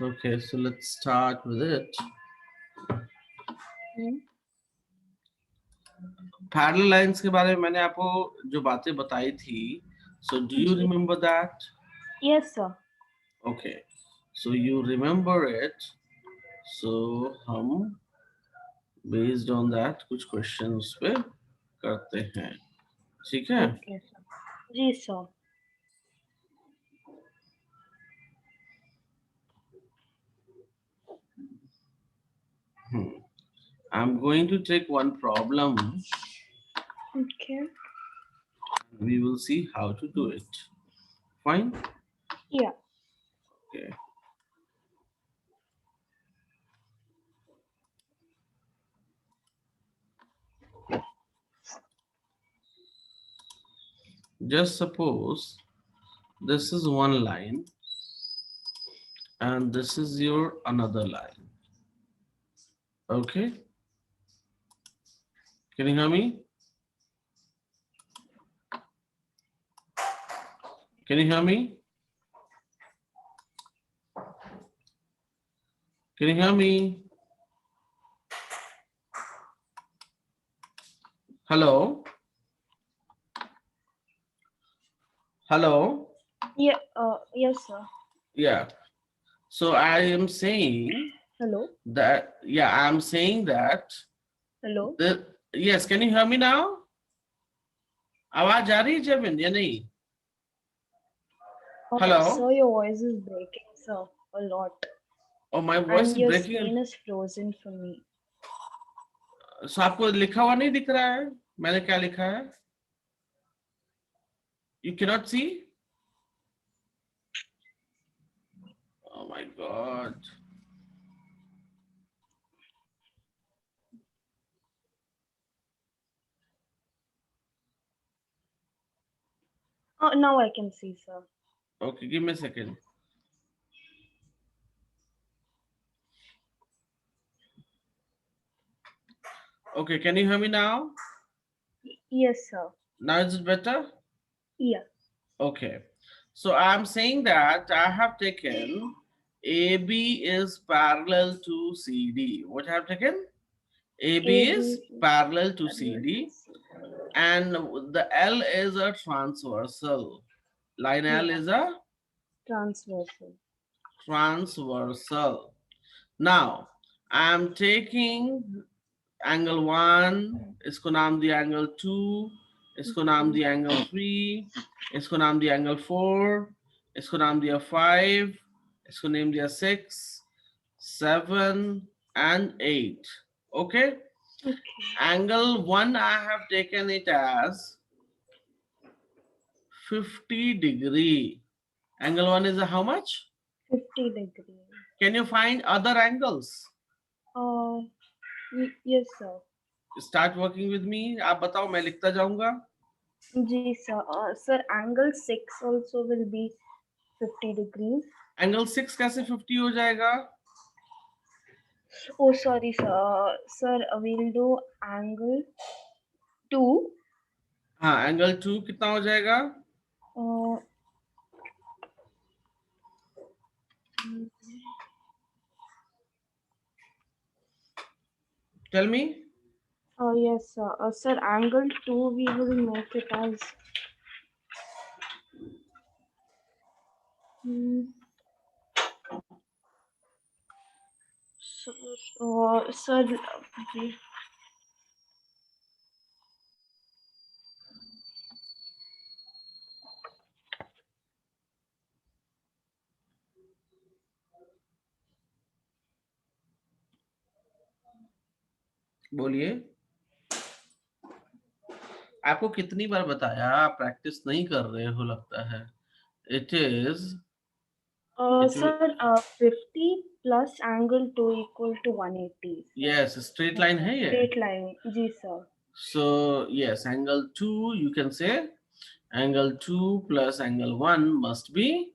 Okay, so let's start with it. Parallel lines के बारे में मैंने आपको जो बातें बताई थी, so do you जी remember that? Yes sir. Okay, so you remember it. So हम based on that कुछ questions पे करते हैं, ठीक है? Okay sir. जी sir. I'm going to take one problem. Okay. We will see how to do it. Fine? या. Okay. Just suppose this is one line and this is your another line. Okay? Can you hear me? Can you hear me? Can you hear me? Hello? Hello? या. Yes sir. Yeah. So I am saying hello. that, yeah, I'm saying that, hello. yes, can you hear me now? आवाज आ रही है जबिन या नहीं? Hello? Sir, your voice is breaking, sir, a lot. Oh, my voice And is your breaking. screen is frozen for me. So आपको लिखा हुआ नहीं दिख रहा है? मैंने क्या लिखा है? You cannot see? Oh my God. Oh, now I can see, sir. Okay, give me a second. Okay, can you hear me now? Yes, sir. Now is it better? Yeah. Okay. So I'm saying that I have taken AB is parallel to CD. What I have taken? AB is parallel to CD and the L is a transversal. Line L is a Transversal. transversal. Now I'm taking angle 1, इसको नाम दिया angle 2, इसको नाम दिया angle 3, इसको नाम दिया angle 4, इसको नाम दिया 5, इसको नेम दिया 6, 7 and 8. Okay? Angle 1 I have taken it as 50 degree. Angle 1 is how much? 50 degree. Can you find other angles? Yes, sir. Start working with me. आप बताओ, मैं लिखता जाऊंगा. जी sir. Sir, angle 6 also will be 50 degrees. Angle 6 कैसे 50 हो जाएगा? Oh, sorry, sir. Sir, we'll do angle 2. हाँ, angle 2 कितना हो जाएगा? Tell me. Yes, sir. Sir, angle 2 we will make it as sir, बोलिए. आपको कितनी बार बताया, आप प्रैक्टिस नहीं कर रहे हो लगता है. It is. sir, 50 plus angle 2 equal to 180. Yes, straight line है ये. Straight line, ji sir. So yes, angle 2 you can say angle 2 plus angle 1 must be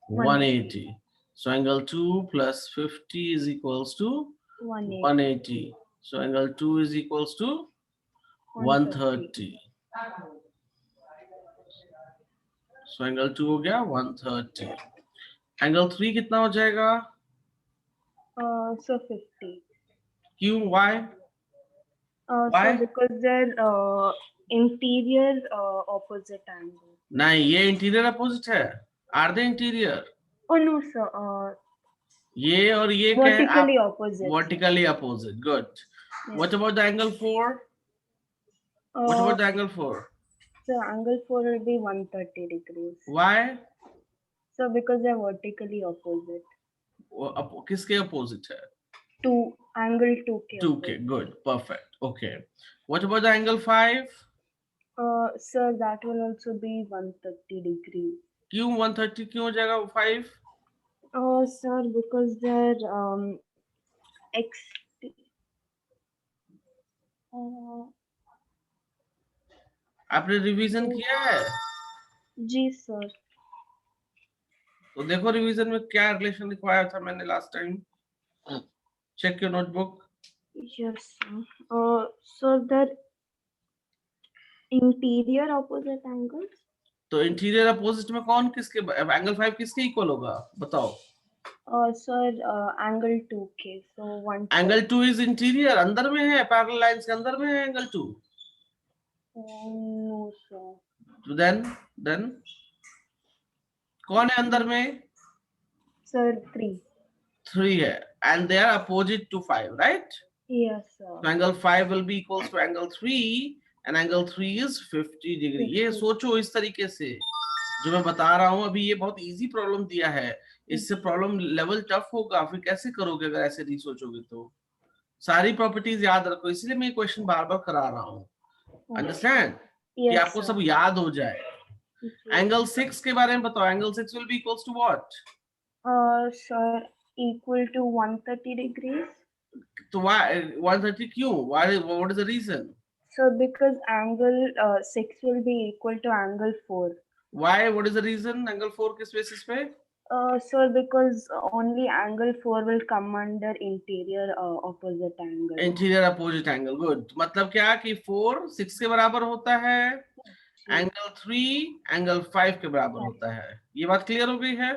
180. So angle 2 plus 50 is equals to 180. So angle 2 is equals to 130. So angle 2 हो गया 130. Angle 3 कितना हो जाएगा? So 50. क्यों? Why? So Why? because they're interior opposite angle. नहीं, ये interior opposite है. Are they interior? Oh no, sir. ये और ये क्या है? Vertically आप opposite. vertically opposite. Good. Yes. What about the angle 4? What Uh, about the angle 4? so angle 4 will be 130 degrees. Why? So because they're vertically opposite. किसके opposite है? Angle 2 के 2 के. opposite. Good. Perfect. Okay. What about the angle 5? Sir, that will also be 130 degrees. क्यों 130 क्यों हो जाएगा 5? Sir, because they're x. आपने revision किया है? जी सर. तो देखो रिवीजन में क्या रिलेशन लिखवाया था मैंने last time. Check your notebook. Yes, sir. So the interior opposite angles. तो इंटीरियर अपोजिट में कौन किसके एंगल 5 किसके इक्वल होगा बताओ? Sir, angle 2K. So 1. Angle 2 is interior, अंदर में है, पैरेलल लाइंस के अंदर में है एंगल 2. No, sir. तो देन कौन है अंदर में? Sir, 3. 3 है and they are opposite to 5, right? Yes, sir. So angle 5 will be equals to angle 3 and angle 3 is 50 degree. ये 50. सोचो इस तरीके से जो मैं बता रहा हूँ अभी. ये बहुत इजी प्रॉब्लम दिया है, इससे प्रॉब्लम लेवल टफ होगा. फिर कैसे करोगे अगर ऐसे नहीं सोचोगे तो? सारी प्रॉपर्टीज याद रखो, इसलिए मैं ये क्वेश्चन बार बार करा रहा हूँ. अंडरस्टैंड? कि Yes, आपको sir. सब याद हो जाए. जी. एंगल 6 के बारे में बताओ. Angle 6 will be equals to what? Sir, equal to 130 degrees. तो why 130 क्यों? Why? What is the reason? So because angle 6 will be equal to angle 4. Why? What is the reason? Angle 4 किस basis पे? Sir, because only angle 4 will come under interior opposite angle. Interior opposite angle. Good. मतलब क्या कि 4 6 के बराबर होता है, angle 3 angle 5 के बराबर होता है. ये बात क्लियर हो गई है?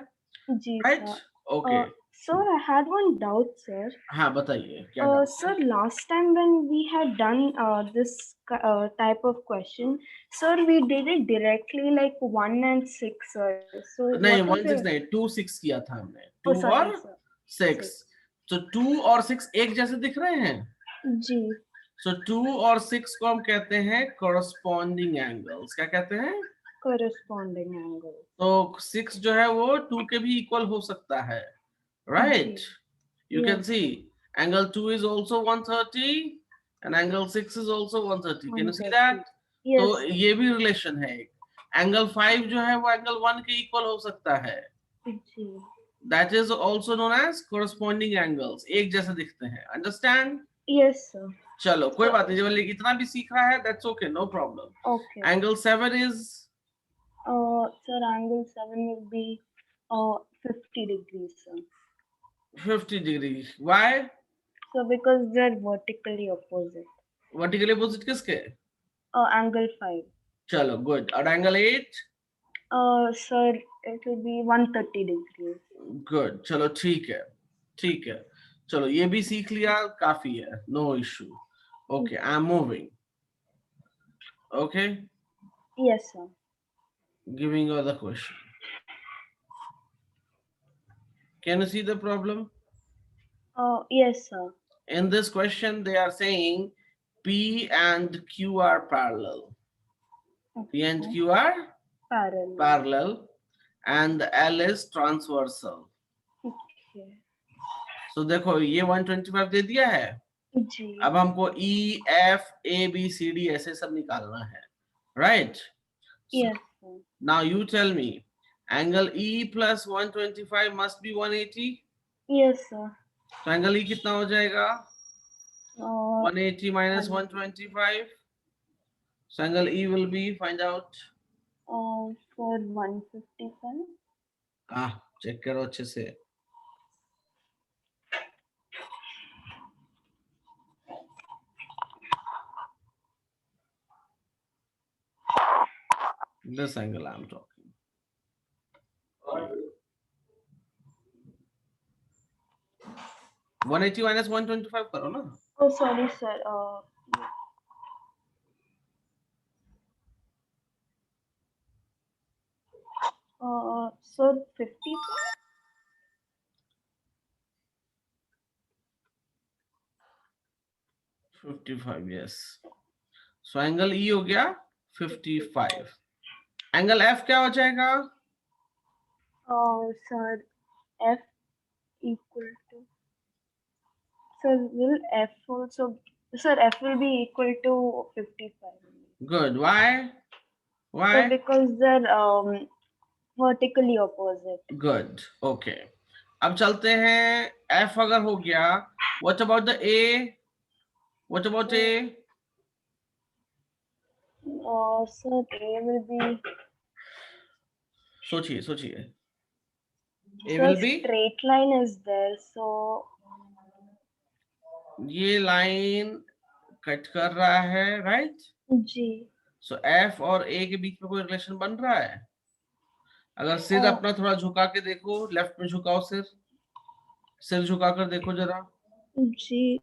जी right? sir. Okay. Sir, I had one doubt, sir. हाँ बताइए क्या doubt? Sir, last time when we had done this type of question, sir, we did it directly like 1 and 6, sir. So नहीं, what 1 is 6 नहीं, 2 6 किया था हमने. Oh, 2 sorry, और sir. 6. तो 2 और 6 एक जैसे दिख रहे हैं. जी. सो 2 और 6 को हम कहते हैं corresponding angles. क्या कहते हैं? Corresponding angle. तो 6 जो है वो 2 के भी इक्वल हो सकता है, right? You can Yes. see angle 2 is also 130 and angle 6 is also 130. Can you see 130. that? Yes. तो ये भी रिलेशन है. एंगल 5 जो है वो एंगल 1 के इक्वल हो सकता है. जी. That is also known as corresponding angles. एक जैसे दिखते हैं. Understand? Yes, sir. चलो कोई बात नहीं, जब इतना भी सीख रहा है that's okay, no problem. Okay. Angle 7 is Sir, angle 7 will be 50 degrees, sir. 50 degrees. Why? So because they're vertically opposite. Vertically opposite किसके? Angle 5. चलो good. और angle 8? Sir, it will be 130 degrees. Good. चलो ठीक है, ठीक है. चलो ये भी सीख लिया, काफी है. No issue. Okay, I'm moving. Okay, Yes, sir. giving you the question. Can you see the problem? Yes, sir. In this question, they are saying P and Q are parallel. P and Q are Parallel. parallel, and L is transversal. Okay. So देखो ये 125 दे दिया है. जी. अब हमको E, F, A, B, C, D ऐसे सब निकालना है, right? Yes, sir. Now you tell me, angle E plus 125 must be 180. Yes, sir. तो angle E कितना हो जाएगा? 180 minus 180. 125. So angle E will be, find out. For 155. Check करो अच्छे से. This angle I'm talking. 180 minus 125 करो ना. Oh, sorry, sir. Sir, 55. 55, yes. So angle E हो गया 55. एंगल F क्या हो जाएगा? Sir, F equal to. Sir, will F also? Sir, F will be equal to 55. Good. Why? Sir, Why? because they're vertically opposite. Good. Okay. अब चलते हैं. F अगर हो गया, what about the A? What about A? Sir, A will be. सोचिए सोचिए. A Sir, will be. straight line is there, so. ये line cut कर रहा है, right? जी. So F और A के बीच में कोई रिलेशन बन रहा है? अगर सिर अपना थोड़ा झुका के देखो, लेफ्ट में झुकाओ सिर. सिर झुका कर देखो जरा. जी.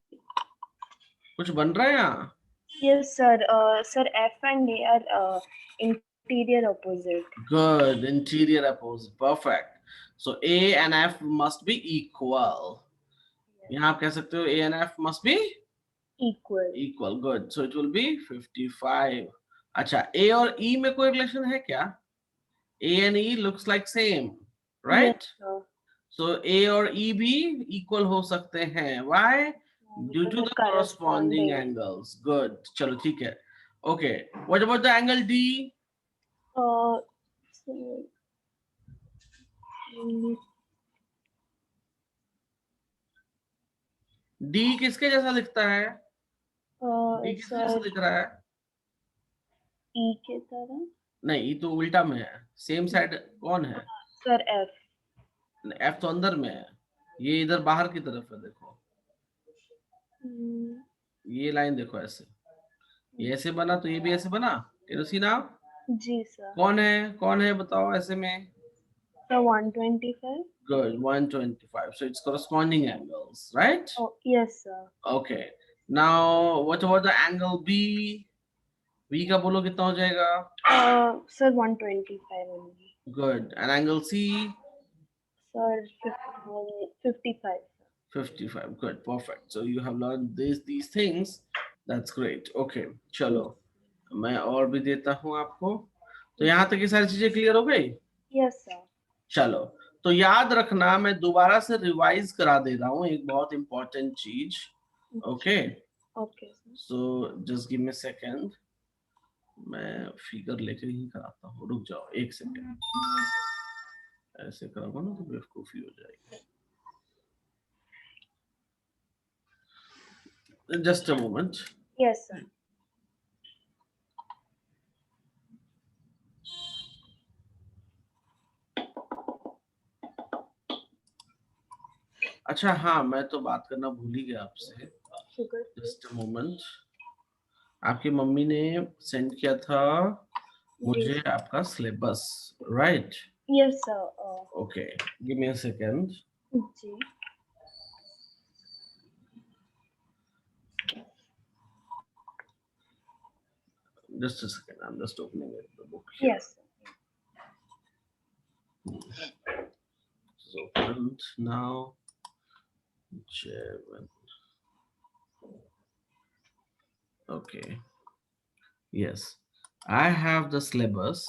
कुछ बन रहा है यहाँ? Yes, sir. Sir, F and A are interior opposite. Good. Interior opposite. Perfect. So A and F must be equal. यहाँ आप कह सकते हो A and F must be Equal. equal. Good. So it will be 55. अच्छा, A और E में कोई relation है क्या? A and E looks like same, right? Yes, sir. So A और E भी equal हो सकते हैं. Why? Due to the corresponding angles. Good. चलो ठीक है. Okay. What about the angle D? So, D किसके जैसा दिखता है? D किसके sir, जैसा दिख रहा है? E के तरह. नहीं, E तो उल्टा में है. सेम साइड कौन है? Sir, F. F तो अंदर में है. ये इधर बाहर की तरफ है. देखो, ये लाइन देखो ऐसे. ये ऐसे बना तो ये भी ऐसे बना. Can you see now? जी सर. कौन है बताओ ऐसे में? So 125. Good. 125. So it's corresponding angles, right? Oh yes sir. Okay. Now what about the angle B? B का बोलो कितना हो जाएगा? Sir 125 only. Good. And angle C? Sir 55. 55. Good. Perfect. So you have learned these things. That's great. Okay. चलो, मैं और भी देता हूँ आपको. तो यहाँ तक ये सारी चीजें क्लियर हो गई? Yes sir. चलो, तो याद रखना, मैं दोबारा से रिवाइज करा दे रहा हूँ एक बहुत इंपॉर्टेंट चीज. Okay. Okay. So just give me second. मैं फिगर लेकर ही कराता हूँ. रुक जाओ एक सेकंड. ऐसे कराऊंगा ना तो बेवकूफी हो जाएगी. Just a moment. Yes sir. अच्छा हाँ, मैं तो बात करना भूल ही गया आपसे. Sugar. Just a moment. आपकी मम्मी ने सेंड किया था मुझे आपका syllabus, right? Yes sir. Okay, give me a second. जी. Just a second. I'm just opening it, the book here. Yes. It's opened now. J1. Okay. Yes, I have the syllabus.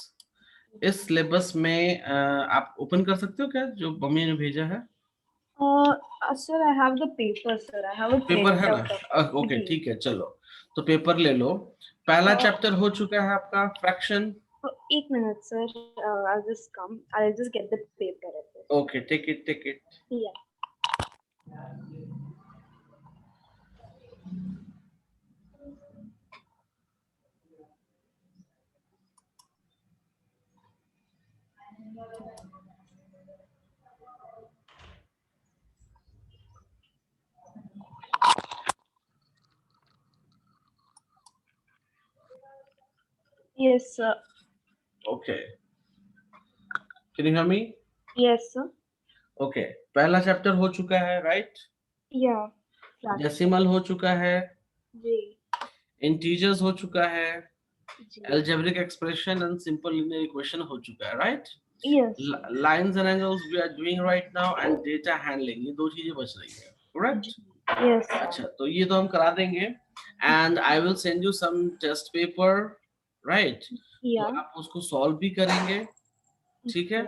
इस syllabus में आप open कर सकते हो क्या जो mummy ने भेजा है? Sir, I have the paper, sir. I have a paper है printout ना? of. ओके ठीक है. चलो, तो पेपर ले लो. पहला चैप्टर हो चुका है आपका फ्रैक्शन. एक minute, sir. I'll just come. I'll just get the paper. Okay, take it. Yeah. Yes, sir. Okay, can you hear me? Yes, sir. Okay, पहला चैप्टर हो चुका है, राइट? Yeah. Fraction. डेसिमल हो चुका है, जी इंटीजर्स हो चुका है, जी. algebraic expression and simple linear equation हो चुका है, right? Yes. Lines and angles we are doing right now and data handling, ये दो चीजें बच रही है, correct? Yes. Sir. अच्छा, तो ये तो हम करा देंगे and I will send you some test paper, right? तो Yeah. आप उसको सॉल्व भी करेंगे, ठीक है?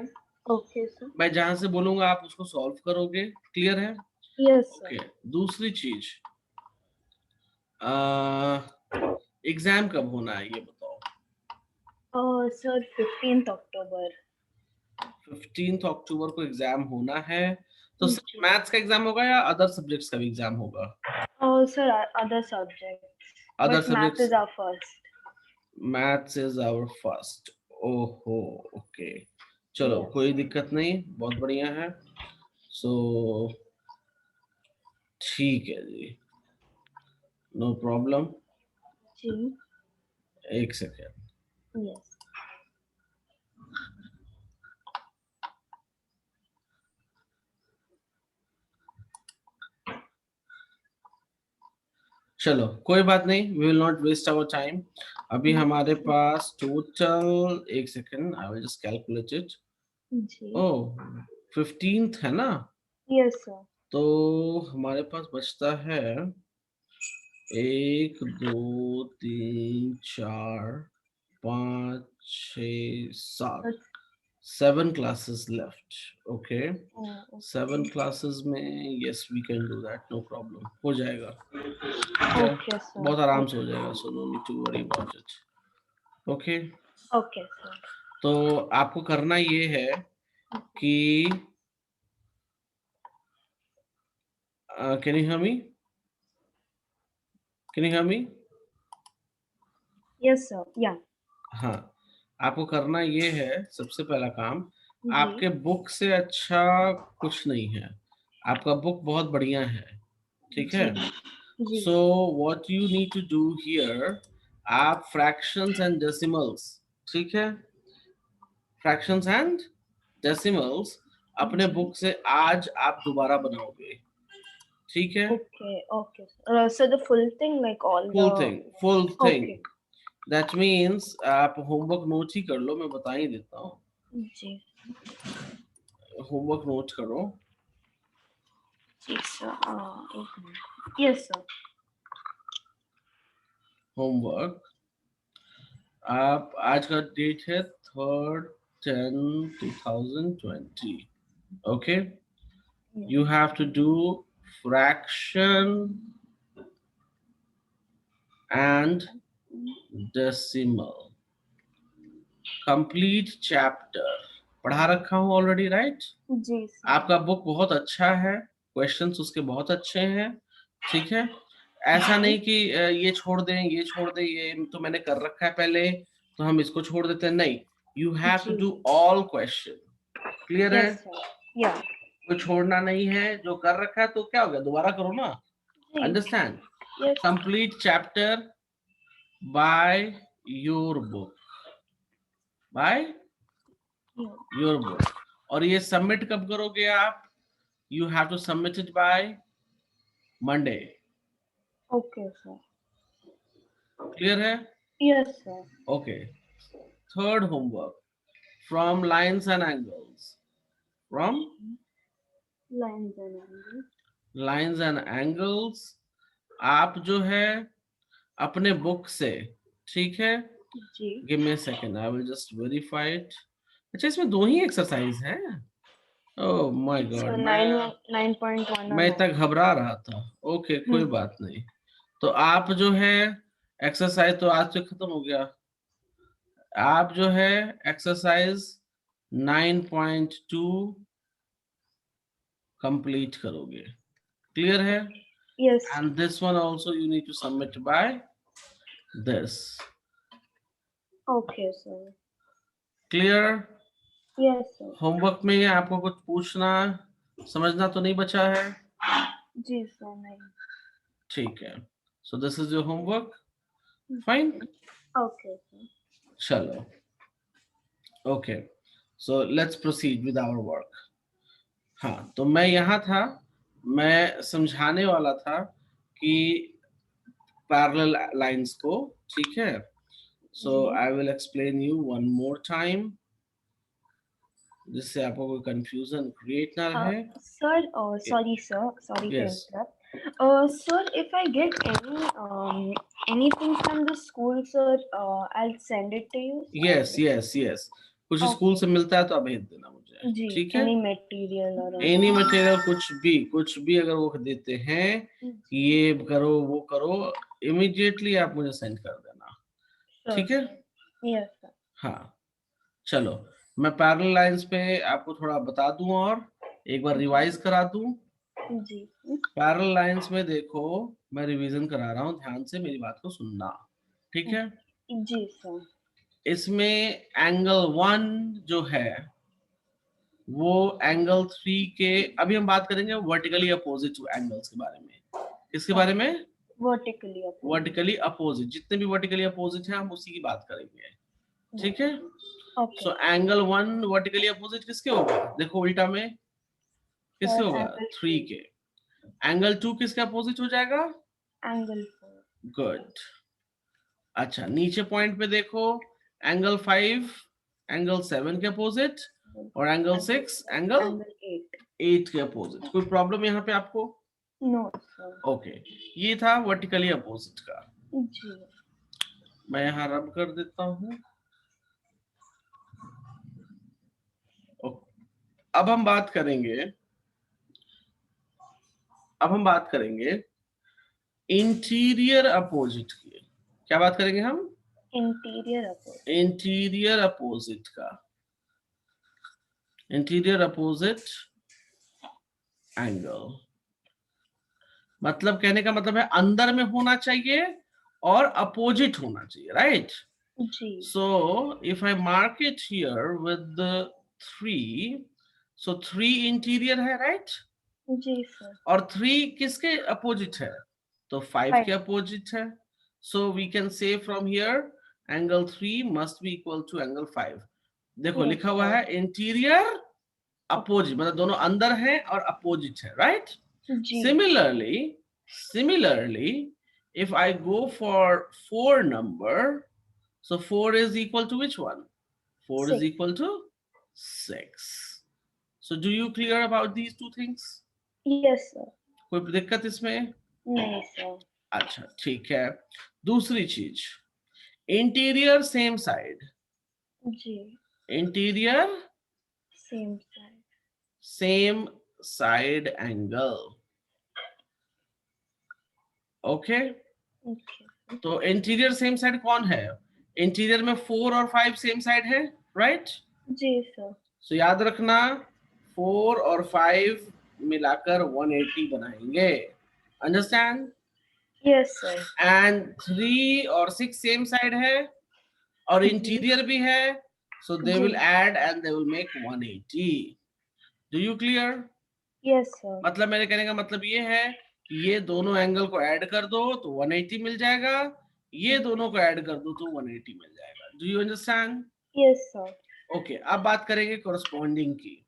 Okay, sir. मैं जहां से बोलूंगा आप उसको सॉल्व करोगे, क्लियर है? Yes, sir. ओके, दूसरी चीज, एग्जाम कब होना है ये बताओ। Sir, 15th October. 15 अक्टूबर को एग्जाम होना है, तो जी. सिर्फ मैथ्स का एग्जाम होगा या अदर सब्जेक्ट्स का भी एग्जाम होगा? Sir, other subjects. Other But math subjects, is our first. Maths is our first. ओहो, ओके, चलो Yes. कोई दिक्कत नहीं, बहुत बढ़िया है। सो ठीक है जी, नो प्रॉब्लम। जी. एक सेकेंड, Yes. चलो कोई बात नहीं, we will not waste our time. अभी हमारे पास टोटल, एक second, I will just calculate it. जी. ओह, 15th है ना, Yes, sir. तो हमारे पास बचता है 1 2 3 4 5 6 7, That's, 7 classes left, okay? okay. 7 classes में yes we can do that, no problem, हो जाएगा, ठीक है? Okay, sir. बहुत आराम से हो जाएगा, so no need to worry about it, okay? Okay, sir. तो आपको करना ये है कि can you hear me? Can you hear me? Yes, sir. Yeah. हाँ, आपको करना ये है, सबसे पहला काम, जी. आपके बुक से अच्छा कुछ नहीं है, आपका बुक बहुत बढ़िया है, ठीक है? जी. So what you need to do here, आप फ्रैक्शंस एंड डेसिमल्स, ठीक है, फ्रैक्शंस एंड डेसिमल्स अपने बुक से आज आप दोबारा बनाओगे, ठीक है? Okay, okay. So the full thing, like all full the. Thing, full thing, Okay. That means आप होमवर्क नोट ही कर लो, मैं बता ही देता हूँ, जी. होमवर्क नोट करो। जी sir. एक मिनट. Yes, sir. होमवर्क, आप आज का डेट है 3rd 10 2020, okay? You have to do fraction and decimal, complete chapter, पढ़ा रखा हूँ ऑलरेडी, राइट? जी sir. आपका बुक बहुत अच्छा है, क्वेश्चंस उसके बहुत अच्छे हैं, ठीक है? ऐसा नहीं कि ये छोड़ दें, ये छोड़ दें, ये तो मैंने कर रखा है पहले तो हम इसको छोड़ देते हैं, नहीं, यू हैव टू जी. डू ऑल क्वेश्चन, क्लियर है? Yes, sir. Yeah. कोई छोड़ना नहीं है, जो कर रखा है तो क्या हो गया, दोबारा करो ना, जी. Understand? Yes. Complete chapter by your book, by Yeah. Your book. और ये सबमिट कब करोगे आप? You have to submit it by Monday, Okay, sir. Clear है? Yes, sir. Okay, third homework, from lines and angles, फ्रॉम Lines and angles. Lines and angles, आप जो है अपने बुक से, ठीक है, जी. Give me a second, I will just verify it. अच्छा, इसमें दो ही एक्सरसाइज है? ओह माय So गॉड, 9.1 मैं और इतना 9. घबरा रहा था। ओके, कोई बात नहीं, तो आप जो है एक्सरसाइज तो आज से खत्म हो गया, आप जो है एक्सरसाइज 9.2 कंप्लीट करोगे, क्लियर है? Yes. And this one also you need to submit by this, Okay, sir. Clear? Yes, sir. Homework में आपको कुछ पूछना समझना तो नहीं बचा है? जी sir. नहीं. ठीक है, so this is your homework, fine, Okay, sir. चलो, okay, so let's proceed with our work. हाँ, तो मैं यहाँ था, मैं समझाने वाला था कि पैरेलल लाइंस को, ठीक है। सो जी। I will explain you one more time, जिससे आपको कोई कंफ्यूजन क्रिएट ना रहे। Sir, sorry, sir. Sorry to yes interrupt. Sir, if I get anything from the school, sir, I'll send it to you. Yes yes yes, कुछ school Okay. से मिलता है तो आप भेज देना मुझे, जी, ठीक है। any material or any anything. Material, कुछ भी अगर वो देते हैं कि ये करो वो करो, इमीडिएटली आप मुझे सेंड कर देना, Sure, ठीक है। sir. Yes, sir. हाँ, चलो मैं पैरेलल लाइंस पे आपको थोड़ा बता दूं और एक बार रिवाइज करा दूं। जी। पैरेलल लाइंस में देखो, मैं रिवीजन करा रहा हूं, ध्यान से मेरी बात को सुनना, ठीक है। जी सर। इसमें एंगल 1 जो है वो एंगल 3 के, अभी हम बात करेंगे वर्टिकली अपोजिट एंगल्स के बारे में। किसके बारे में? Vertically opposite. वर्टिकली अपोजिट, जितने भी वर्टिकली अपोजिट हैं हम उसी की बात करेंगे, ठीक है। Okay. So angle 1 vertically opposite किसके होगा? देखो उल्टा में किसके सर होगा? एंगल 3 के। एंगल 2 किसके अपोजिट हो जाएगा? एंगल 4। गुड। अच्छा, नीचे पॉइंट पे देखो, एंगल 5 एंगल 7 के अपोजिट, और एंगल 6 एंगल एंगल 8 के अपोजिट। कोई प्रॉब्लम यहाँ पे आपको? No sir. ओके, ये था वर्टिकली अपोजिट का। जी। मैं यहाँ रब कर देता हूँ। अब हम बात करेंगे इंटीरियर अपोजिट की। क्या बात करेंगे हम? Interior opposite. इंटीरियर अपोजिट का, इंटीरियर अपोजिट एंगल, मतलब कहने का मतलब है अंदर में होना चाहिए और अपोजिट होना चाहिए, राइट। जी। So if I mark it here with 3, so 3 interior है, राइट। जी सर। और 3 किसके अपोजिट है? तो 5 के अपोजिट है। So we can say from here angle 3 must be equal to angle 5। देखो लिखा हुआ है इंटीरियर अपोजिट, मतलब दोनों अंदर है और अपोजिट है, right. Similarly, if I go for 4 number, so 4 is equal to which one? 4 is equal to 6. So do you clear about these two things? Yes sir. कोई दिक्कत इसमें? नहीं सर। अच्छा ठीक है। दूसरी चीज, इंटीरियर सेम साइड, जी। Interior same side. Same side angle, okay. तो इंटीरियर सेम साइड कौन है? इंटीरियर में 4 और 5 सेम साइड है, राइट। जी सर। सो याद रखना 4 और 5 मिलाकर 180 बनाएंगे, अंडरस्टैंड। Yes sir. एंड 3 और 6 सेम साइड है और इंटीरियर भी है, so they will add and they will make 180। Do you clear? Yes sir. मतलब मेरे कहने का मतलब ये है कि ये दोनों एंगल को ऐड कर दो तो 180 मिल जाएगा, ये दोनों को ऐड कर दो तो 180 मिल जाएगा। Do you understand? Yes sir. Okay, अब बात करेंगे कोरस्पॉन्डिंग की।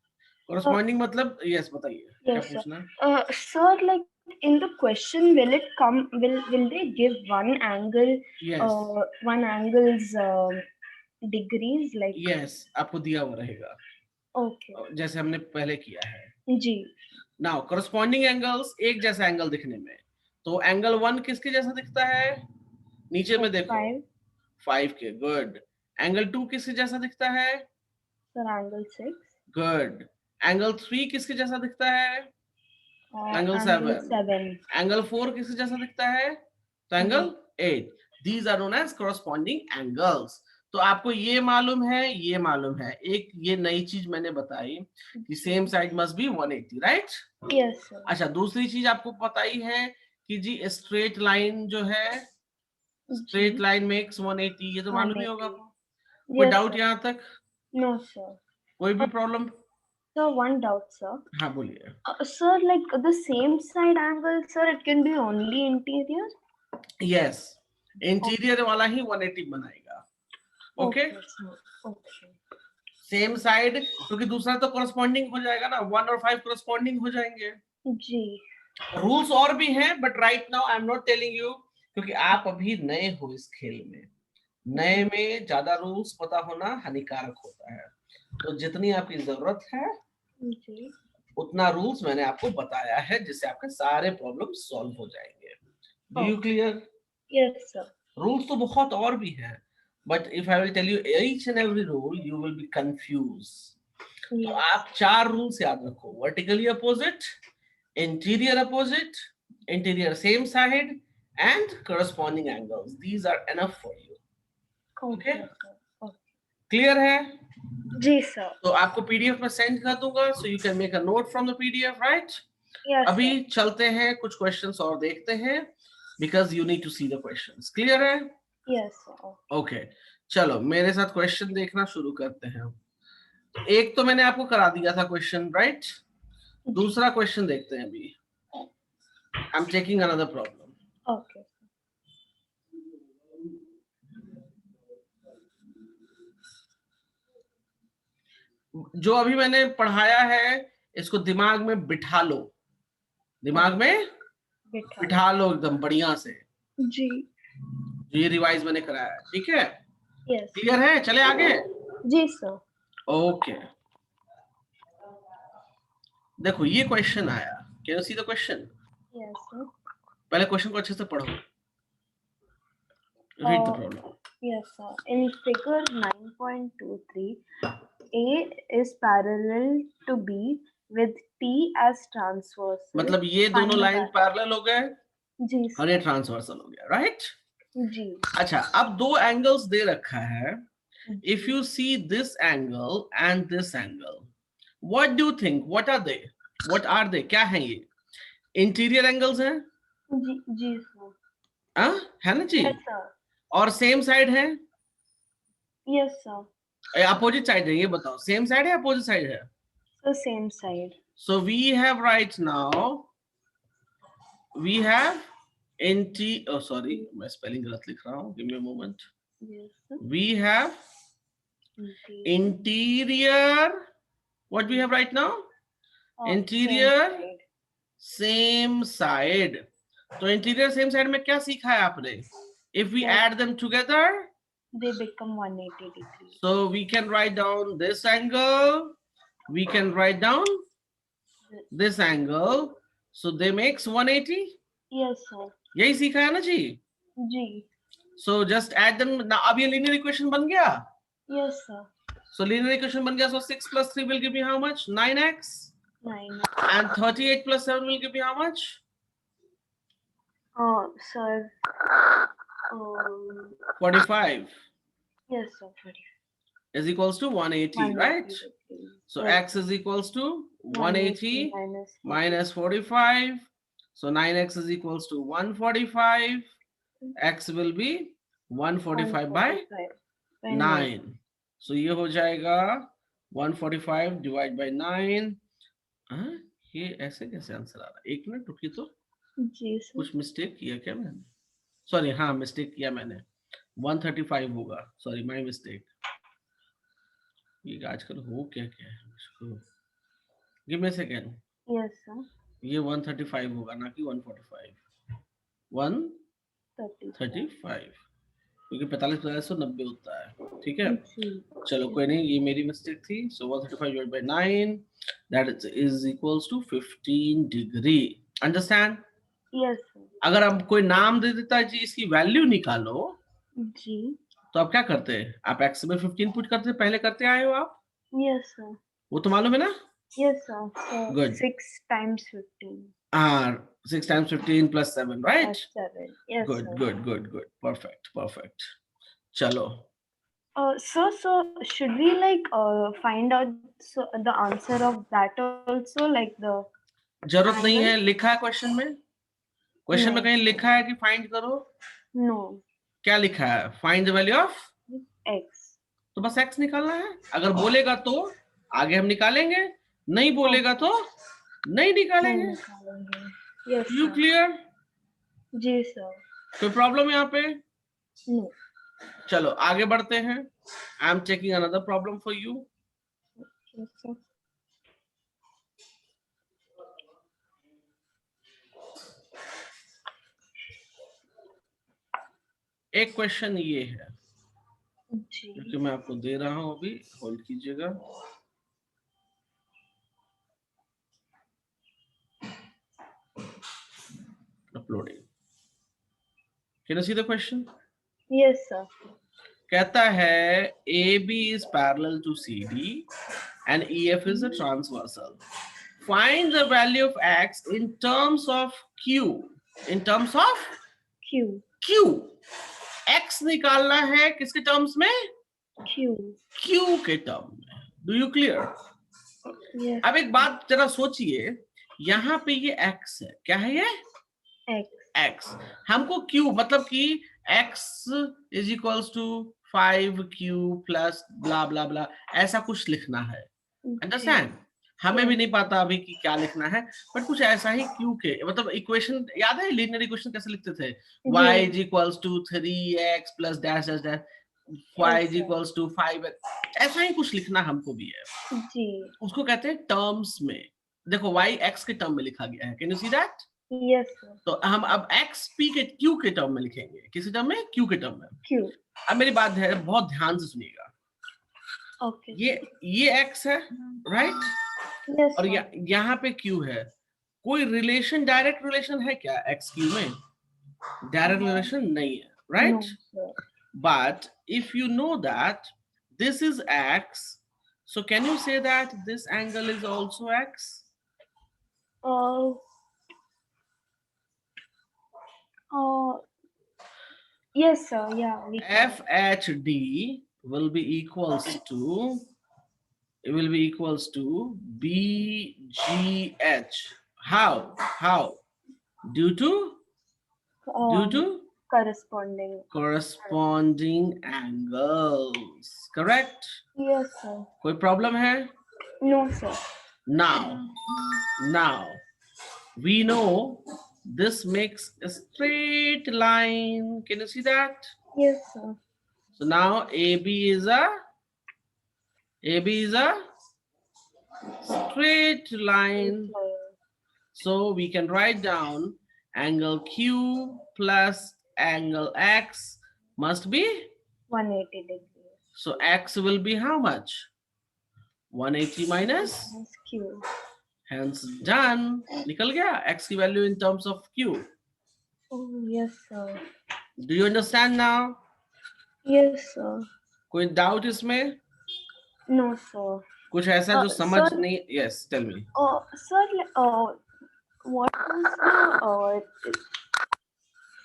कोरस्पॉन्डिंग मतलब, यस बताइए क्या पूछना? Sir like in the question will it come will they give one angle one angle's degrees like yes, आपको दिया हुआ रहेगा, ओके जैसे हमने पहले किया है। जी। नाउ कोरस्पॉन्डिंग एंगल्स एक जैसा एंगल दिखने में, तो एंगल 1 किसके जैसा दिखता है? नीचे में देखो 5 के, गुड। एंगल 2 किसके जैसा दिखता है? Sir angle 6। गुड। एंगल 3 किसके जैसा दिखता है? एंगल 7। एंगल 4 किसके जैसा दिखता है? तो angle 8। These are known as corresponding angles. तो आपको ये मालूम है, ये मालूम है, एक ये नई चीज मैंने बताई कि same side must be 180, right. Yes sir. अच्छा, दूसरी चीज आपको पता ही है कि जी स्ट्रेट लाइन जो है, स्ट्रेट लाइन मेक्स 180, ये तो मालूम ही होगा। कोई डाउट यहाँ तक? No sir. कोई भी problem? Sir one doubt sir. हाँ बोलिए। Sir like the same side angle sir it can be only interior? Yes, interior वाला ही 180 बनाएगा, ओके। सेम साइड, क्योंकि दूसरा तो कोरस्पॉन्डिंग हो जाएगा ना, 1 और 5 कोरस्पॉन्डिंग हो जाएंगे। जी। रूल्स और भी हैं, but right now I am not telling you, क्योंकि आप अभी नए हो इस खेल में। नए में ज्यादा रूल्स पता होना हानिकारक होता है, तो जितनी आपकी जरूरत है जी। उतना रूल्स मैंने आपको बताया है, जिससे आपके सारे प्रॉब्लम सॉल्व हो जाएंगे। Do you clear? Yes sir. Rules तो बहुत और भी हैं, but if I will tell you each and every rule you will be confuse. तो आप 4 रूल्स याद रखो: vertically opposite, interior opposite, interior same side and corresponding angles. These are enough for you. Okay? क्लियर है? जी sir. तो आपको PDF में सेंड कर दूंगा, so you can make a note from the PDF, right? अभी चलते हैं, कुछ क्वेश्चंस और देखते हैं, because you need to see the questions. Clear है? Yes sir. ओके, चलो मेरे साथ क्वेश्चन देखना शुरू करते हैं। एक तो मैंने आपको करा दिया था क्वेश्चन, राइट? दूसरा क्वेश्चन देखते हैं अभी। I am taking another problem. Okay. जो अभी मैंने पढ़ाया है इसको दिमाग में बिठा लो, दिमाग में बिठा लो एकदम बढ़िया से। जी। ये रिवाइज मैंने कराया है, ठीक है? यस। क्लियर है? चले आगे। जी सर। ओके, देखो ये क्वेश्चन आया, can you see the question? Yes sir. पहले क्वेश्चन को अच्छे से पढ़ो, read the problem. Yes, sir. In figure 9.23, A is parallel to B with T as transversal. मतलब ये दोनों लाइन पैरेलल हो गए जी और ये ट्रांसवर्सल हो गया, राइट? जी। अच्छा, अब दो एंगल्स दे रखा है। If you see this angle and this angle, what do you think, what are they? What are they? क्या है ये? इंटीरियर एंगल्स हैं? जी जी सर। है ना जी? Yes sir. और सेम साइड है? Yes sir. अपोजिट साइड है? ये बताओ, सेम साइड है अपोजिट साइड है? So same side. So we have right now, we have oh sorry, मैं spelling गलत लिख रहा हूँ, give me a moment. Yes sir. We have interior, what we have right now? Interior same side. तो interior same side में क्या सीखा है आपने? If we add them together, they become 180 degrees. So we can write down this angle, we can write down this angle, so they makes 180. Yes sir. यही सीखा है ना जी? जी। So just add them. Now अब ये linear equation बन गया? Yes sir. So linear equation बन गया, so 6 plus 3 will give me how much? 9x. 9. And 38 plus 7 will give me how much? Sir. 45. Yes sir, 45. Is equals to 180, right? So x is equals to 180 minus 45. So 9x is equals to 145. X will be 145 by 9. So ये हो जाएगा 145 divide by 9. ये ऐसे कैसे answer आ रहा है? एक minute रुकिए तो, कुछ मिस्टेक किया क्या मैंने? सॉरी, हाँ मिस्टेक किया मैंने, 135 होगा, सॉरी माय मिस्टेक। ये आजकल हो क्या क्या है इसको, give me a second. Yes sir. ये 135 होगा ना कि 145, 135, क्योंकि 45 तो 90 होता है, ठीक है? चलो कोई नहीं, ये मेरी मिस्टेक थी। सो 135 divided by 9, that is equals to 15 degree. Understand? Yes sir. अगर हम कोई नाम दे देता है जी, इसकी वैल्यू निकालो जी, तो आप क्या करते हैं? आप x में 15 पुट करते, पहले करते आए हो आप? Yes sir. वो तो मालूम है ना? Yes sir. Good. 6 times 15. 6 times 15 plus 7, right? 7. Yes good, sir. good. Perfect. चलो। So should we like find out the answer of that also, like the जरूरत नहीं है, लिखा है क्वेश्चन में? क्वेश्चन में कहीं लिखा है कि फाइंड करो? नो। क्या लिखा है? Find the value of x. तो बस x निकालना है। अगर बोलेगा तो आगे हम निकालेंगे, नहीं बोलेगा तो नहीं निकालेंगे। You clear? जी सर। कोई प्रॉब्लम यहाँ पे? नो। चलो आगे बढ़ते हैं। I am checking another problem for you. एक क्वेश्चन ये है जी क्योंकि मैं आपको दे रहा हूं, अभी होल्ड कीजिएगा। Uploading. Can you see the question? Yes sir. कहता है A B is parallel to C D and E F is a transversal. Find the value of x in terms of q. In terms of q. Q. X निकालना है किसके terms में? Q. Q के term में। Do you clear? Yes. अब एक बात जरा सोचिए, यहाँ पे ये एक्स है, क्या है ये? एक्स। एक्स। हमको क्यू मतलब कि x is equals to 5q plus blah blah blah, ऐसा कुछ लिखना है। अंडरस्टैंड? हमें भी नहीं पता अभी कि क्या लिखना है, बट कुछ ऐसा ही क्यू के मतलब इक्वेशन याद है, लीनियर इक्वेशन कैसे लिखते थे? y is equals to 3x plus dash dash dash, y is equals to 5x, ऐसा ही कुछ लिखना हमको भी है जी। उसको कहते हैं टर्म्स में। देखो y x के टर्म में लिखा गया है, can you see that? Yes sir. तो हम अब x p के q के टर्म में लिखेंगे। किस टर्म में? q के टर्म में। क्यू। अब मेरी बात है, बहुत ध्यान से सुनिएगा। ओके। ये x है, राइट? यस और सर। यहाँ पे q है। कोई रिलेशन, डायरेक्ट रिलेशन है क्या x q में? डायरेक्ट रिलेशन नहीं है, right? But if you know that this is x, so can you say that this angle is also x? Yes sir, yeah, we can. FHD will be equals to BGH. How? Due to corresponding angles. Correct? Yes sir. कोई problem है? No sir. Now we know this makes a straight line. Can you see that? Yes sir. So now AB is a straight line. So we can write down angle Q plus angle X must be 180 degrees. So X will be how much? 180 minus Q. Hence done. निकल गया X की value in terms of Q. Oh yes sir. Do you understand now? Yes sir. कोई doubt इसमें? No sir. कुछ ऐसा जो समझ sir, नहीं? Yes, tell me. Sir, what was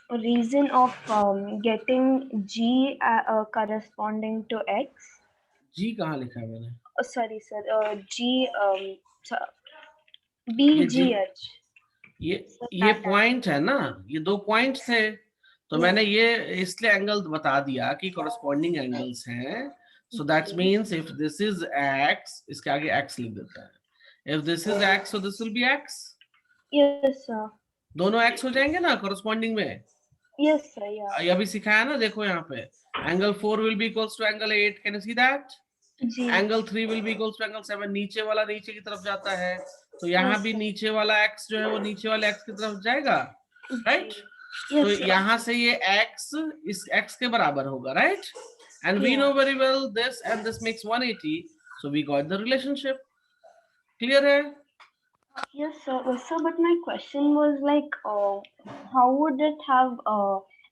the reason of getting G corresponding to X? G कहाँ लिखा है मैंने? Sorry sir, G BGH. ये पॉइंट है ना, ये दो पॉइंट थे, तो मैंने ये इसलिए एंगल बता दिया कि कॉरेस्पॉन्डिंग एंगल्स हैं। So that means if this is x, इसके आगे x लिख देता है। If this is x, so this will be x। Yes sir. दोनों x हो जाएंगे ना कॉरेस्पॉन्डिंग में? यस सर, या। ये अभी सिखाया ना, देखो यहाँ पे angle 4 will be equals to angle 8। Can you see that? Angle 3 will be equals to angle 7। नीचे वाला नीचे की तरफ जाता है, तो यहाँ भी नीचे वाला x जो है वो नीचे वाले x की तरफ जाएगा, राइट? तो यहाँ से ये x इस x के बराबर होगा, right? And we know very well this and this makes 180, so we got the relationship. Clear है? Yes sir. Sir, but my question was like, how would it have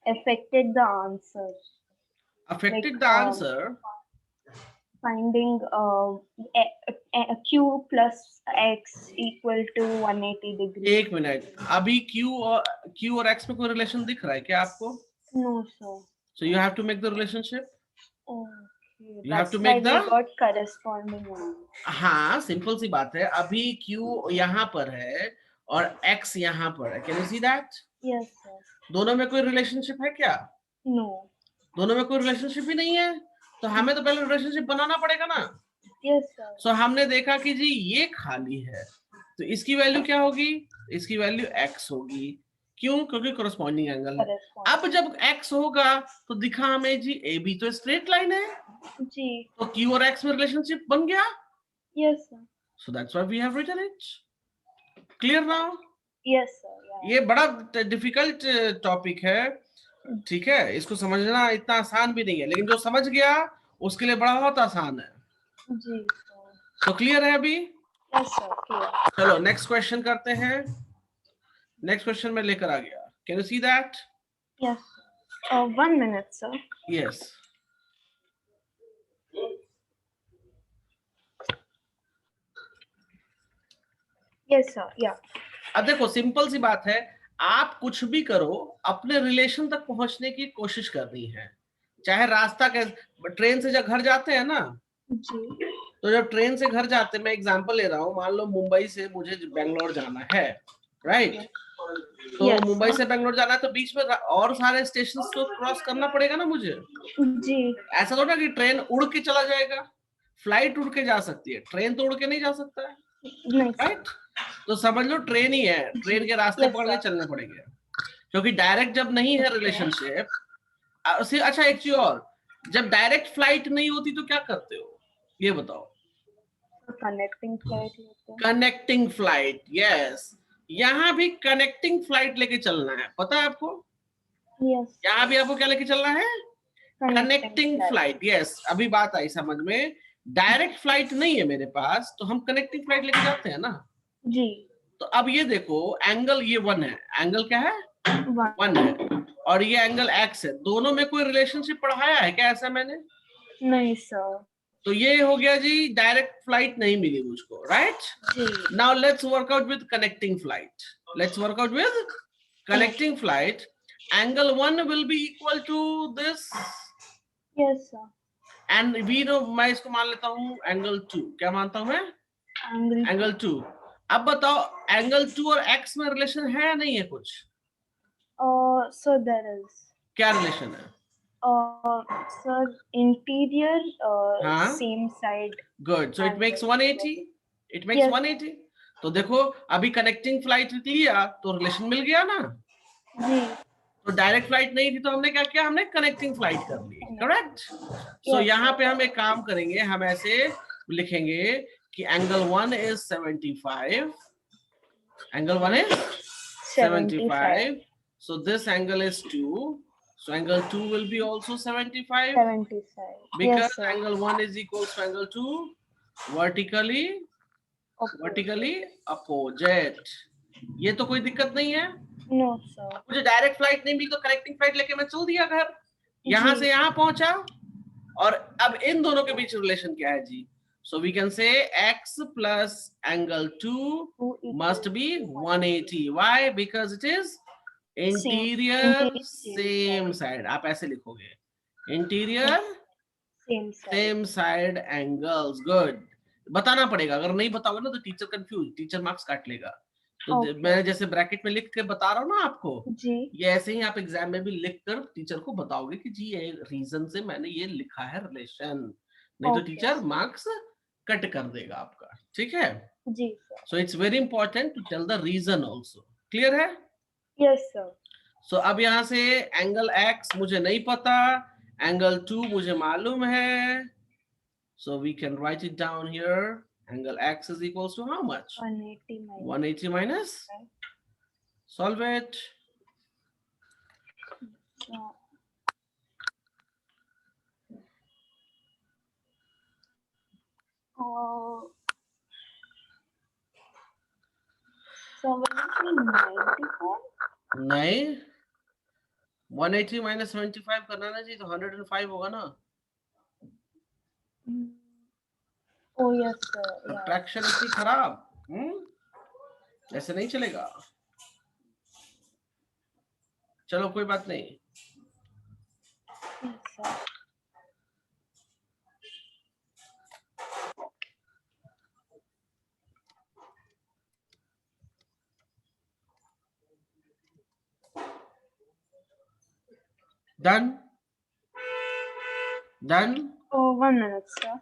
affected the answer? Affected like, the answer? Finding Q plus X equal to 180 degree. एक minute, अभी Q और X में कोई relation दिख रहा है क्या आपको? No sir. So you have to make the relationship. Okay. You have to make the got corresponding one. हाँ, सिंपल सी बात है। अभी Q यहाँ पर है और X यहाँ पर है। Can you see that? Yes sir. दोनों में कोई रिलेशनशिप है क्या? No. दोनों में कोई रिलेशनशिप ही नहीं है, तो हमें तो पहले रिलेशनशिप बनाना पड़ेगा ना। Yes sir. So हमने देखा कि जी ये खाली है, तो इसकी वैल्यू क्या होगी? इसकी वैल्यू x होगी। क्यों? क्योंकि कोरेस्पॉन्डिंग एंगल है। अब जब x होगा तो दिखा हमें जी AB तो स्ट्रेट लाइन है जी, तो Q और X में रिलेशनशिप बन गया। Yes sir. So that's why we have written it. Clear now? Yes sir. Yeah. ये बड़ा डिफिकल्ट टॉपिक है ठीक है, इसको समझना इतना आसान भी नहीं है, लेकिन जो समझ गया उसके लिए बहुत आसान है। जी तो क्लियर है अभी? Yes sir, clear. चलो नेक्स्ट क्वेश्चन करते हैं। नेक्स्ट क्वेश्चन में लेकर आ गया, can you see that? Yes, 1 minute sir. Yes. Yes sir, या। अब देखो सिंपल सी बात है, आप कुछ भी करो अपने रिलेशन तक पहुंचने की कोशिश करनी है, चाहे रास्ता कैसे। ट्रेन से जब घर जाते हैं ना, जी तो जब ट्रेन से घर जाते हैं, मैं एग्जांपल ले रहा हूँ, मान लो मुंबई से मुझे बेंगलोर जाना है, राइट? तो Yes, मुंबई sir. से बेंगलोर जाना है, तो बीच में और सारे स्टेशन तो क्रॉस करना पड़ेगा ना मुझे। जी ऐसा तो ना कि ट्रेन उड़ के चला जाएगा। फ्लाइट उड़ के जा सकती है, ट्रेन तो उड़ के नहीं जा सकता है, नहीं सर। राइट? तो समझ लो ट्रेन ही है, ट्रेन के रास्ते Yes, पकड़ के sir. चलने पड़ेंगे, क्योंकि डायरेक्ट जब नहीं है रिलेशनशिप। अच्छा एक चीज और, जब डायरेक्ट फ्लाइट नहीं होती तो क्या करते हो, ये बताओ? कनेक्टिंग फ्लाइट लेते हैं। Connecting flight, yes. यहाँ भी कनेक्टिंग फ्लाइट लेके चलना है, पता है आपको? यस, यहाँ भी आपको क्या लेके चलना है? Connecting connecting flight. Flight, yes. अभी बात आई समझ में। डायरेक्ट फ्लाइट नहीं है मेरे पास, तो हम कनेक्टिंग फ्लाइट लेके जाते हैं ना। जी तो अब ये देखो, एंगल ये 1 है, एंगल क्या है? 1 1। है, और ये एंगल x है। दोनों में कोई रिलेशनशिप पढ़ाया है क्या ऐसा मैंने? नहीं सर। तो ये हो गया जी, डायरेक्ट फ्लाइट नहीं मिली मुझको, राइट? जी now let's work out with connecting flight. Let's work out with connecting flight. Angle 1 will be equal to this, yes sir. And we know, मैं इसको मान लेता हूं एंगल 2। क्या मानता हूं मैं? एंगल 2। अब बताओ, एंगल 2 और x में रिलेशन है या नहीं है कुछ? Sir there is. क्या रिलेशन है? सर इंटीरियर हाँ, same side good, so it makes angle. 180। It makes yes 180। तो देखो, अभी कनेक्टिंग फ्लाइट लिया तो रिलेशन मिल गया ना। जी तो डायरेक्ट फ्लाइट नहीं थी, तो हमने क्या किया, हमने कनेक्टिंग फ्लाइट कर ली, करेक्ट? सो यस यहाँ पे हम एक काम करेंगे, हम ऐसे लिखेंगे कि angle 1 is 75, angle 1 is 75, 75 so this angle is 2, so angle 2 will be also 75, 75। because yes sir. angle 1 is equals to angle 2 vertically vertically opposite। ये तो कोई दिक्कत नहीं है। No sir. मुझे डायरेक्ट फ्लाइट नहीं मिली, तो कनेक्टिंग फ्लाइट लेके मैं चल दिया घर, यहां जी से यहां पहुंचा। और अब इन दोनों के बीच रिलेशन क्या है जी? So we can say x plus angle 2 must be 180। Why? Because it is interior same side. आप ऐसे लिखोगे, interior same side. Same side angles. Good. बताना पड़ेगा, अगर नहीं बताओगे ना तो टीचर कंफ्यूज, टीचर मार्क्स काट लेगा। तो मैं जैसे ब्रैकेट में लिख के बता रहा हूँ ना आपको, जी ये ऐसे ही आप एग्जाम में भी लिख कर टीचर को बताओगे कि जी ये रीजन से मैंने ये लिखा है रिलेशन, नहीं तो टीचर मार्क्स कट कर देगा आपका, ठीक है? जी sir. So it's very important to tell the reason also. Clear है? Yes sir. सो अब यहां से एंगल x मुझे नहीं पता, एंगल 2 मुझे मालूम है, so we can write it down here. Angle x is equals to how much? 180 minus 180 minus, solve it. uh, 94। नहीं, 180 minus 75 करना ना जी, तो 105 होगा ना। oh yes sir, yeah. Subtraction इतनी खराब, ऐसे नहीं चलेगा। चलो कोई बात नहीं। Yes, sir. Done done. Oh, 1 minute sir।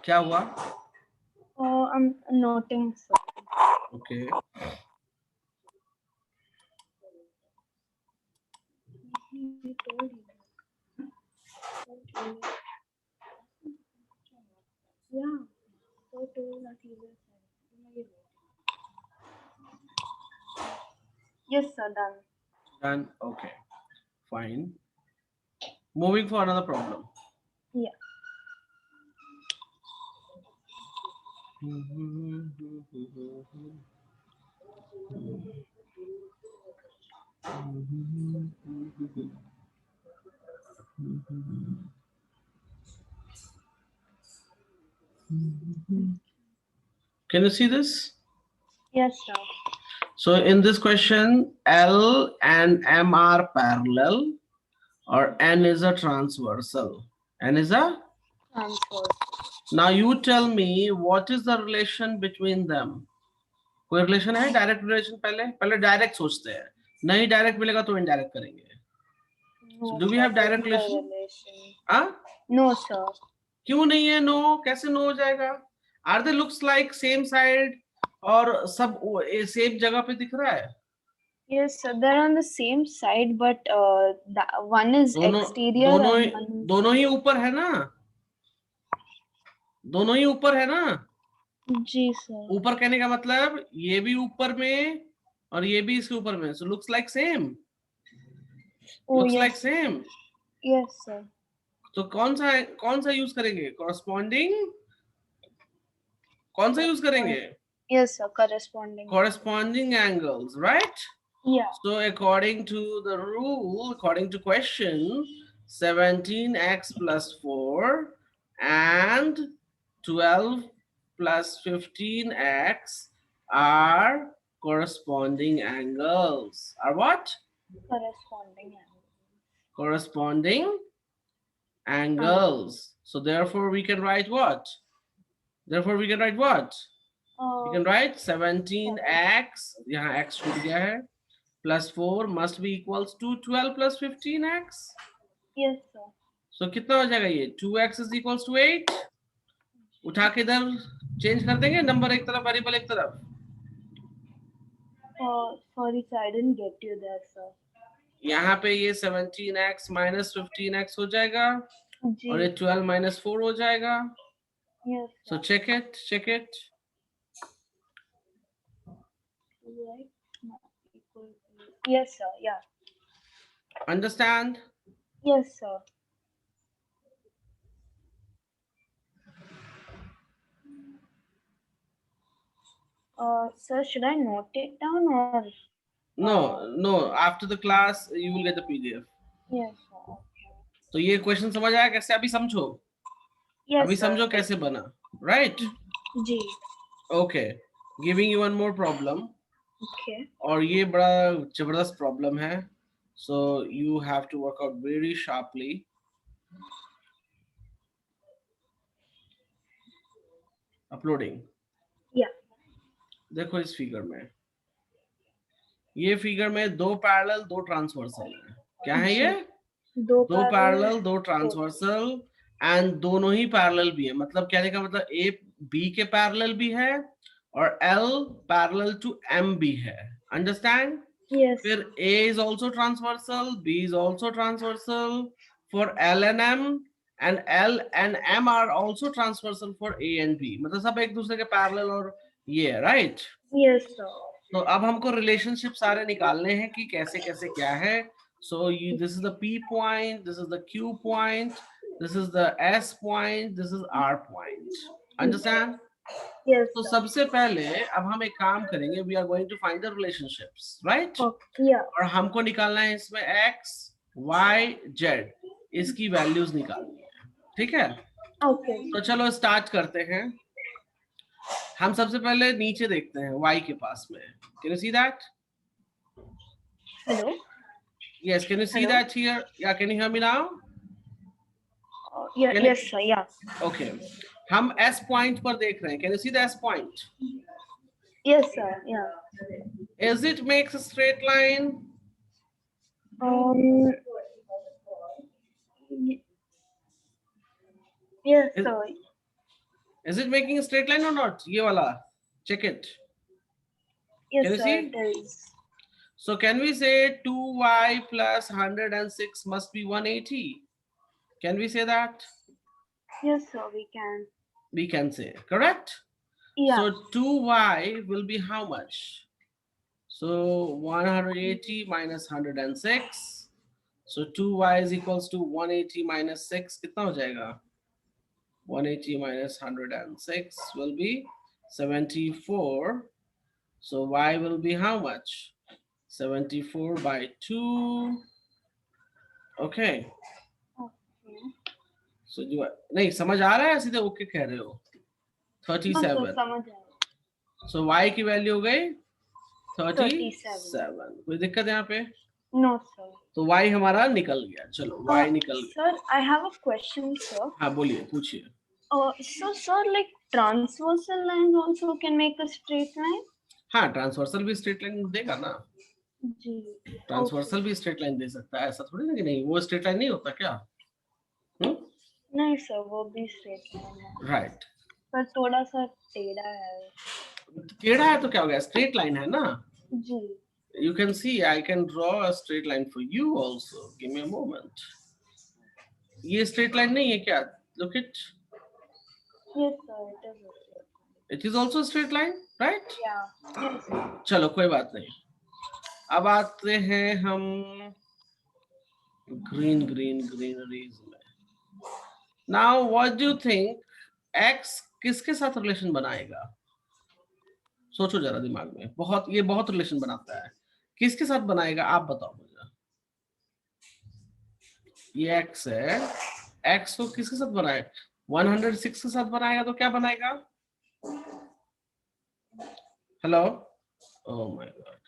क्या हुआ? I'm noting, sir. Okay. He told you. Yeah. So told that he will send. Yes, sir. Done. Done. Okay. Fine. Moving for another problem. Yeah. Can you see this? Yes, sir. So in this question, L and M are parallel, or N is a transversal. N is a? Transfer. Now you tell me what is the relation between them? कोई relation है? Direct relation पहले direct सोचते हैं, नहीं direct मिलेगा तो indirect करेंगे. No, So do we sir. have direct There's no relation? relation. हाँ? No, sir. क्यों नहीं है? नो कैसे नो हो जाएगा? Are they looks like same side और सब सेम जगह पे दिख रहा है? Yes, sir. They're on the same side, but one is दोनों exterior दोनों and ही one. दोनों ही ऊपर है ना? दोनों ही ऊपर है ना? जी सर. ऊपर कहने का मतलब ये भी ऊपर में और ये भी इसके ऊपर में. सो looks like same. Oh looks like yes. Same. Yes, sir. तो कौन सा यूज करेंगे? कॉरस्पॉन्डिंग. कौन सा यूज करेंगे? Yes, sir. Corresponding. Corresponding angles, right? Yeah. So according to the rule, according to question, 17x plus 4 and 12 plus 15x are corresponding angles. Are what? Corresponding angle. Corresponding angles. So therefore we can write what? Therefore we can write what? We can write 17x, यहाँ x छूट गया है, plus 4 must be equals to 12 plus 15x. Yes, sir. So कितना हो जाएगा ये? 2x is equals to 8. उठा के इधर चेंज कर देंगे, नंबर एक तरफ, वेरिएबल एक तरफ. Sorry, sir. I didn't get you there, sir. यहाँ पे ये 17x minus 15x हो जाएगा और ये 12 minus 4 हो जाएगा. Yes, sir. So check it, check it. Right. Yes, sir. Yeah. Understand? Yes, sir. Sir, should I note it down or? No. After the class, you will get the PDF. Yes, sir. Okay. तो ये question समझ आया कैसे? अभी समझो. Yes, अभी sir. समझो कैसे बना. Right? Ji. Okay. Giving you one more problem. Okay. और ये बड़ा जबरदस्त प्रॉब्लम है. So you have to work out very sharply. Uploading. Yeah. देखो इस फिगर में, ये फिगर में दो पैरेलल दो ट्रांसवर्सल है. क्या है ये? दो पैरेलल दो ट्रांसवर्सल एंड दोनों ही पैरेलल भी है. मतलब कहने का मतलब ए बी के पैरेलल भी है और एल पैरेलल टू एम भी है. अंडरस्टैंड? Yes. फिर A is also transversal, B is also transversal for L and M, and L and M are also transversal for A and B. मतलब सब एक दूसरे के parallel और ये है, right? Yes, sir. तो अब हमको relationship सारे निकालने हैं कि कैसे कैसे क्या है. So this is the P point, this is the Q point, this is the S point, this is R point. Understand? Yes. तो सबसे पहले अब हम एक काम करेंगे. We are going to find the relationships, right? Yeah. और हमको निकालना है इसमें x, y, z, इसकी वैल्यूज निकालनी है. ठीक है? Okay. तो चलो स्टार्ट करते हैं. हम सबसे पहले नीचे देखते हैं y के पास में. Can you see that? Hello. Yes, can you see Hello? that here? Yeah, can you hear me now? Yeah. Can Yes, sir. Yeah. Okay. हम S point पर देख रहे हैं. Can you see the S point? Yes, sir. Yeah. Is it makes a straight line? Yes, Is- sir. Is it making a straight line or not? ये वाला, check it. Yes, Can you sir, see? it is. So can we say 2y plus 106 must be 180? Can we say that? Yes, sir, we can. We can say, correct? Yeah. So 2y will be how much? So 180 minus 106. So 2y is equals to 180 minus 6. कितना हो जाएगा? 180 minus 106 will be 74. So y will be how much? 74 by 2. Okay. Okay. So जो नहीं समझ आ रहा है सीधे okay कह रहे हो? 37. हाँ, sir, समझ आया. So y की वैल्यू हो गई 37. 37. कोई दिक्कत है यहाँ पे? No, sir. तो y हमारा निकल गया. चलो y निकल गया. Sir, I have a question, sir. हाँ बोलिए, पूछिए. So, sir, like transversal lines also can make a straight line? हाँ, ट्रांसवर्सल भी स्ट्रेट लाइन देगा ना. जी. ट्रांसवर्सल भी स्ट्रेट लाइन दे सकता है, ऐसा थोड़ी ना कि नहीं. वो स्ट्रेट लाइन नहीं होता क्या? नहीं सर, वो भी स्ट्रेट लाइन है. राइट. पर थोड़ा सा टेढ़ा है. टेढ़ा है तो क्या हो गया? स्ट्रेट लाइन है ना. जी. You can see I can draw a straight line for you also. Give me a moment. ये स्ट्रेट लाइन नहीं है क्या? Look it. Yes sir, it is. It is also a straight line, right? Yeah. Yes. चलो कोई बात नहीं. अब आते हैं हम greeneries में. Now what do you think? X किसके साथ रिलेशन बनाएगा? सोचो जरा दिमाग में. ये बहुत रिलेशन बनाता है. किसके साथ बनाएगा आप बताओ मुझे. ये x है. x को किसके साथ बनाएगा? 106 के साथ बनाएगा तो क्या बनाएगा? हेलो. Oh my God.